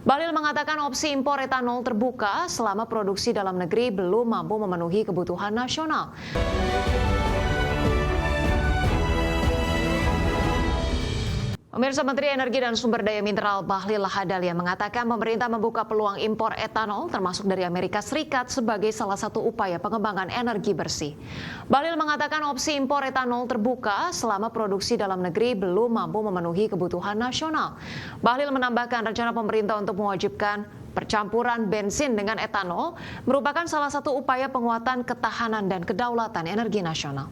Bahlil mengatakan opsi impor etanol terbuka selama produksi dalam negeri belum mampu memenuhi kebutuhan nasional. Pemirsa, Menteri Energi dan Sumber Daya Mineral Bahlil Lahadalia mengatakan pemerintah membuka peluang impor etanol termasuk dari Amerika Serikat sebagai salah satu upaya pengembangan energi bersih. Bahlil mengatakan opsi impor etanol terbuka selama produksi dalam negeri belum mampu memenuhi kebutuhan nasional. Bahlil menambahkan rencana pemerintah untuk mewajibkan percampuran bensin dengan etanol merupakan salah satu upaya penguatan ketahanan dan kedaulatan energi nasional.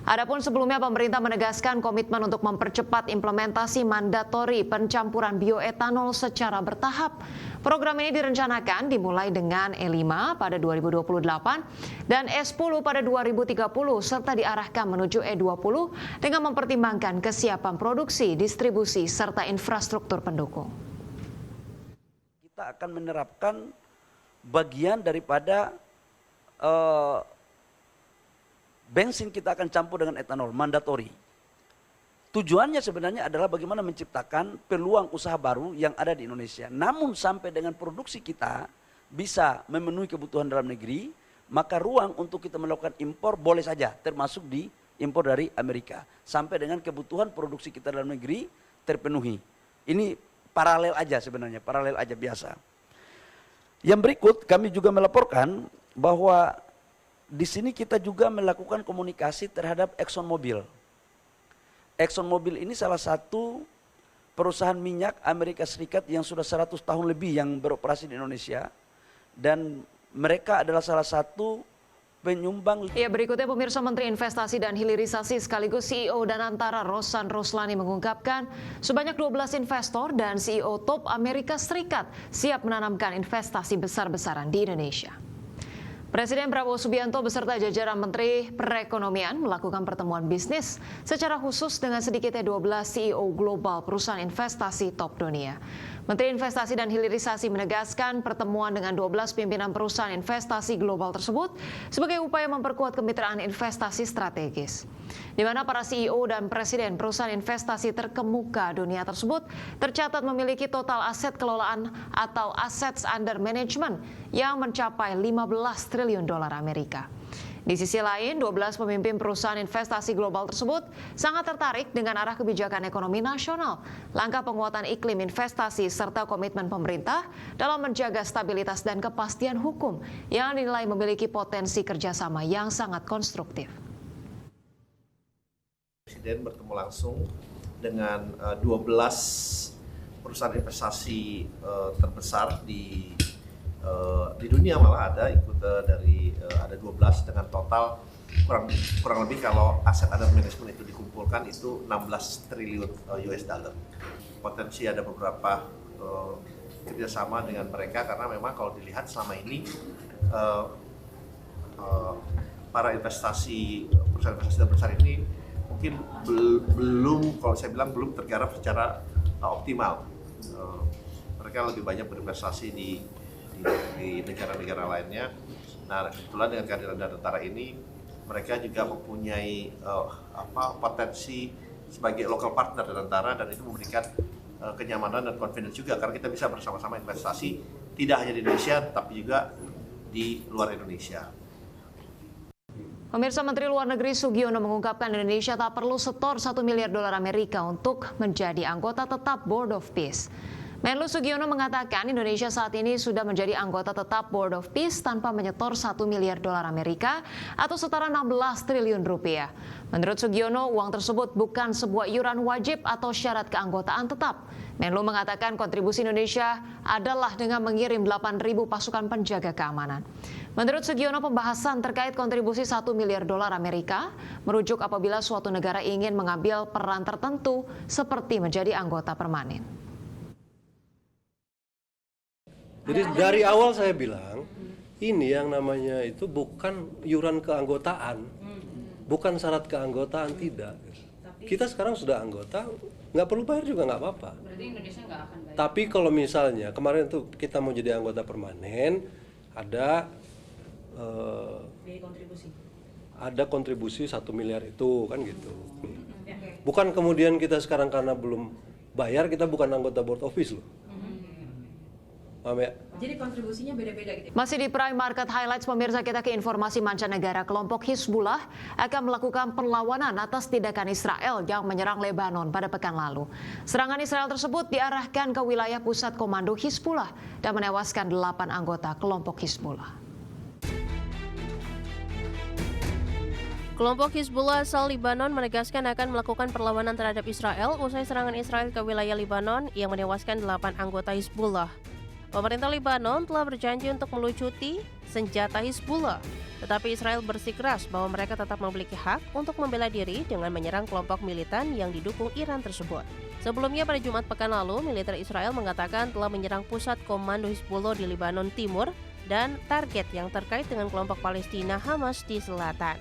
Adapun sebelumnya pemerintah menegaskan komitmen untuk mempercepat implementasi mandatori pencampuran bioetanol secara bertahap. Program ini direncanakan dimulai dengan E5 pada 2028 dan E10 pada 2030 serta diarahkan menuju E20 dengan mempertimbangkan kesiapan produksi, distribusi serta infrastruktur pendukung. Kita akan menerapkan bagian daripada bensin kita akan campur dengan etanol, mandatori. Tujuannya sebenarnya adalah bagaimana menciptakan peluang usaha baru yang ada di Indonesia. Namun sampai dengan produksi kita bisa memenuhi kebutuhan dalam negeri, maka ruang untuk kita melakukan impor boleh saja, termasuk di impor dari Amerika. Sampai dengan kebutuhan produksi kita dalam negeri terpenuhi. Ini paralel aja sebenarnya, paralel aja biasa. Yang berikut kami juga melaporkan bahwa di sini kita juga melakukan komunikasi terhadap ExxonMobil. ExxonMobil ini salah satu perusahaan minyak Amerika Serikat yang sudah 100 tahun lebih yang beroperasi di Indonesia. Dan mereka adalah salah satu penyumbang. Ya, berikutnya pemirsa, Menteri Investasi dan Hilirisasi sekaligus CEO Danantara Rosan Roslani mengungkapkan sebanyak 12 investor dan CEO top Amerika Serikat siap menanamkan investasi besar-besaran di Indonesia. Presiden Prabowo Subianto beserta jajaran Menteri Perekonomian melakukan pertemuan bisnis secara khusus dengan sedikitnya 12 CEO global perusahaan investasi top dunia. Menteri Investasi dan Hilirisasi menegaskan pertemuan dengan 12 pimpinan perusahaan investasi global tersebut sebagai upaya memperkuat kemitraan investasi strategis, di mana para CEO dan presiden perusahaan investasi terkemuka dunia tersebut tercatat memiliki total aset kelolaan atau assets under management yang mencapai 15 triliun dolar Amerika. Di sisi lain, 12 pemimpin perusahaan investasi global tersebut sangat tertarik dengan arah kebijakan ekonomi nasional, langkah penguatan iklim investasi, serta komitmen pemerintah dalam menjaga stabilitas dan kepastian hukum yang dinilai memiliki potensi kerjasama yang sangat konstruktif. Presiden bertemu langsung dengan 12 perusahaan investasi terbesar di dunia, malah ada ikut dari ada 12 dengan total kurang lebih kalau aset under management itu dikumpulkan itu 16 triliun US dollar. Potensi ada beberapa kerjasama dengan mereka karena memang kalau dilihat selama ini para perusahaan investasi terbesar ini mungkin belum, kalau saya bilang belum tergarap secara optimal. Mereka lebih banyak berinvestasi di negara-negara lainnya. Nah, kebetulan dengan kehadiran Danantara ini, mereka juga mempunyai potensi sebagai local partner Danantara, dan itu memberikan kenyamanan dan confidence juga karena kita bisa bersama-sama investasi tidak hanya di Indonesia tapi juga di luar Indonesia. Pemirsa, Menteri Luar Negeri Sugiono mengungkapkan Indonesia tak perlu setor 1 miliar dolar Amerika untuk menjadi anggota tetap Board of Peace. Menlu Sugiono mengatakan Indonesia saat ini sudah menjadi anggota tetap Board of Peace tanpa menyetor 1 miliar dolar Amerika atau setara 16 triliun rupiah. Menurut Sugiono, uang tersebut bukan sebuah iuran wajib atau syarat keanggotaan tetap. Menlu mengatakan kontribusi Indonesia adalah dengan mengirim 8.000 pasukan penjaga keamanan. Menurut Sugiono, pembahasan terkait kontribusi 1 miliar dolar Amerika merujuk apabila suatu negara ingin mengambil peran tertentu seperti menjadi anggota permanen. Jadi dari awal saya bilang, ini yang namanya itu bukan iuran keanggotaan, bukan syarat keanggotaan, tidak. Kita sekarang sudah anggota, nggak perlu bayar juga nggak apa-apa. Berarti Indonesia nggak akan bayar. Tapi kalau misalnya kemarin tuh kita mau jadi anggota permanen, ada kontribusi. Ada kontribusi 1 miliar itu kan gitu. Bukan kemudian kita sekarang karena belum bayar kita bukan anggota board office loh. Paham ya? Jadi kontribusinya beda-beda gitu. Masih di Prime Market Highlights, pemirsa, kita ke informasi mancanegara. Kelompok Hizbullah akan melakukan perlawanan atas tindakan Israel yang menyerang Lebanon pada pekan lalu. Serangan Israel tersebut diarahkan ke wilayah pusat komando Hizbullah dan menewaskan 8 anggota kelompok Hizbullah. Kelompok Hizbullah asal Lebanon menegaskan akan melakukan perlawanan terhadap Israel usai serangan Israel ke wilayah Lebanon yang menewaskan 8 anggota Hizbullah. Pemerintah Lebanon telah berjanji untuk melucuti senjata Hizbullah, tetapi Israel bersikeras bahwa mereka tetap memiliki hak untuk membela diri dengan menyerang kelompok militan yang didukung Iran tersebut. Sebelumnya pada Jumat pekan lalu, militer Israel mengatakan telah menyerang pusat komando Hizbullah di Lebanon Timur dan target yang terkait dengan kelompok Palestina Hamas di selatan.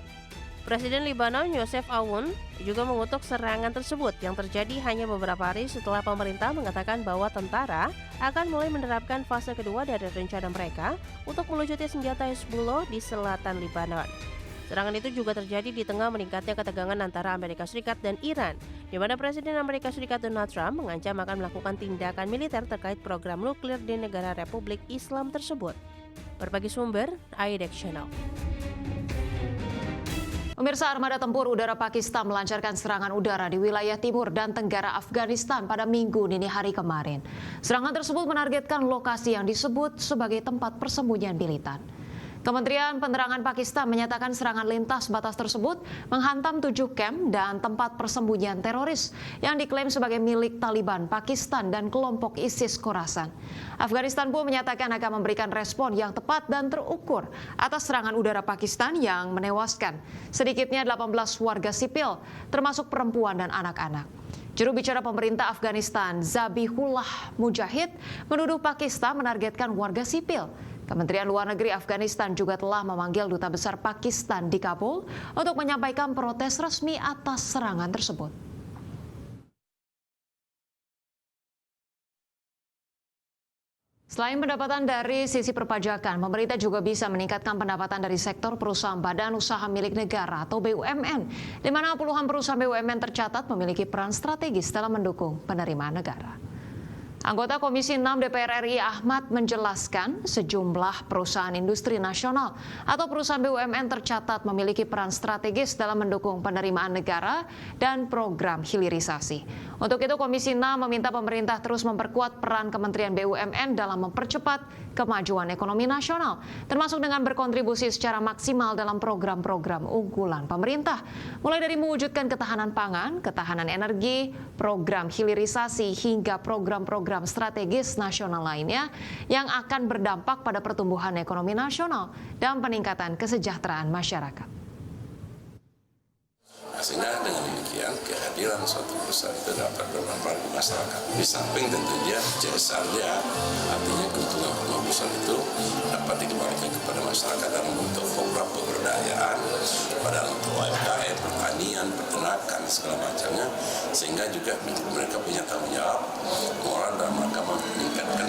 Presiden Lebanon Youssef Aoun juga mengutuk serangan tersebut yang terjadi hanya beberapa hari setelah pemerintah mengatakan bahwa tentara akan mulai menerapkan fase kedua dari rencana mereka untuk melucuti senjata Hizbullah di selatan Lebanon. Serangan itu juga terjadi di tengah meningkatnya ketegangan antara Amerika Serikat dan Iran, di mana Presiden Amerika Serikat Donald Trump mengancam akan melakukan tindakan militer terkait program nuklir di negara Republik Islam tersebut. Berbagi sumber, IDX Channel. Pemirsa, armada tempur udara Pakistan melancarkan serangan udara di wilayah timur dan tenggara Afghanistan pada Minggu dini hari kemarin. Serangan tersebut menargetkan lokasi yang disebut sebagai tempat persembunyian militan. Kementerian Penerangan Pakistan menyatakan serangan lintas batas tersebut menghantam 7 kamp dan tempat persembunyian teroris yang diklaim sebagai milik Taliban Pakistan dan kelompok ISIS Khorasan. Afghanistan pun menyatakan akan memberikan respon yang tepat dan terukur atas serangan udara Pakistan yang menewaskan sedikitnya 18 warga sipil, termasuk perempuan dan anak-anak. Juru bicara pemerintah Afghanistan, Zabihullah Mujahid, menuduh Pakistan menargetkan warga sipil. Kementerian Luar Negeri Afghanistan juga telah memanggil Duta Besar Pakistan di Kabul untuk menyampaikan protes resmi atas serangan tersebut. Selain pendapatan dari sisi perpajakan, pemerintah juga bisa meningkatkan pendapatan dari sektor perusahaan badan usaha milik negara atau BUMN, di mana puluhan perusahaan BUMN tercatat memiliki peran strategis dalam mendukung penerimaan negara. Anggota Komisi 6 DPR RI Ahmad menjelaskan sejumlah perusahaan industri nasional atau perusahaan BUMN tercatat memiliki peran strategis dalam mendukung penerimaan negara dan program hilirisasi. Untuk itu Komisi 6 meminta pemerintah terus memperkuat peran Kementerian BUMN dalam mempercepat kemajuan ekonomi nasional, termasuk dengan berkontribusi secara maksimal dalam program-program unggulan pemerintah, mulai dari mewujudkan ketahanan pangan, ketahanan energi, program hilirisasi, hingga program-program strategis nasional lainnya yang akan berdampak pada pertumbuhan ekonomi nasional dan peningkatan kesejahteraan masyarakat. Sehingga dengan demikian kehadiran suatu perusahaan itu dapat bermanfaat di masyarakat. Di samping tentunya CSR-nya, artinya keuntungan perusahaan itu dapat dikembalikan kepada masyarakat dalam bentuk program pemberdayaan, pada untuk UMKM, pertanian, peternakan, segala macamnya, sehingga juga mereka punya tanggung jawab moral dalam rangka meningkatkan